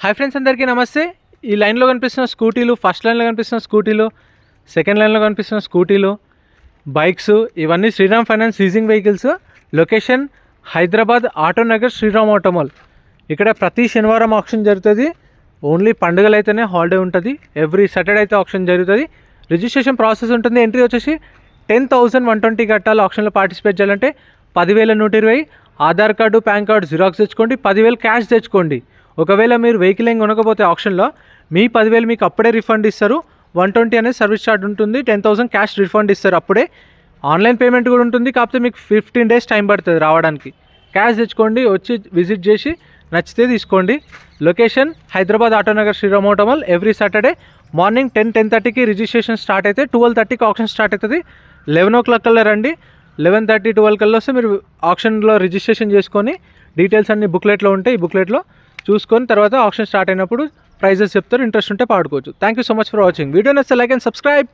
Hi friends, అందరికీ నమస్తే. ఈ లైన్లో కనిపిస్తున్న స్కూటీలు, ఫస్ట్ లైన్లో కనిపిస్తున్న స్కూటీలు, సెకండ్ లైన్లో కనిపిస్తున్న స్కూటీలు, బైక్స్ ఇవన్నీ Shriram finance leasing vehicles. Location Hyderabad Autonagar Sriram Automall. ఇక్కడ ప్రతి శనివారం ఆప్షన్ జరుగుతుంది. ఓన్లీ పండుగలు అయితేనే హాలిడే ఉంటుంది. ఎవ్రీ సాటర్డే అయితే ఆప్షన్ జరుగుతుంది. రిజిస్ట్రేషన్ ప్రాసెస్ ఉంటుంది. ఎంట్రీ వచ్చేసి 10,120 కట్టాలి. ఆప్షన్లో పార్టిసిపేట్ చేయాలంటే 10,120. Aadhaar card, pan card xerox తెచ్చుకోండి. 10,000 క్యాష్ తెచ్చుకోండి. ఒకవేళ మీరు వెహికల్ ఏం కొనకపోతే ఆప్షన్లో మీ 10,000 మీకు అప్పుడే రిఫండ్ ఇస్తారు. 120 అనేది సర్వీస్ ఛార్జ్ ఉంటుంది. 10,000 క్యాష్ రిఫండ్ ఇస్తారు అప్పుడే. ఆన్లైన్ పేమెంట్ కూడా ఉంటుంది. కాకపోతే మీకు 15 days టైం పడుతుంది రావడానికి. క్యాష్ తెచ్చుకోండి, వచ్చి విజిట్ చేసి నచ్చితే తీసుకోండి. Location Hyderabad Autonagar Sriram Automall. Every Saturday morning 10-10:30కి రిజిస్ట్రేషన్ స్టార్ట్ అయితే 12:30కి ఆప్షన్ స్టార్ట్ అవుతుంది. 11 o'clock కల్లా రండి. 11:30-12 కల్లా వస్తే మీరు ఆప్షన్లో రిజిస్ట్రేషన్ చేసుకొని డీటెయిల్స్ అన్ని బుక్లెట్లో ఉంటాయి. ఈ బుక్లెట్లో చూసుకొని తర్వాత ఆప్షన్ స్టార్ట్ అయినప్పుడు ప్రైజెస్ చెప్తారు. ఇంట్రెస్ట్ ఉంటే పాడుకోవచ్చు. Thank you so much for watching. Video నచ్చితే లైక్ అండ్ సబ్స్క్రైబ్.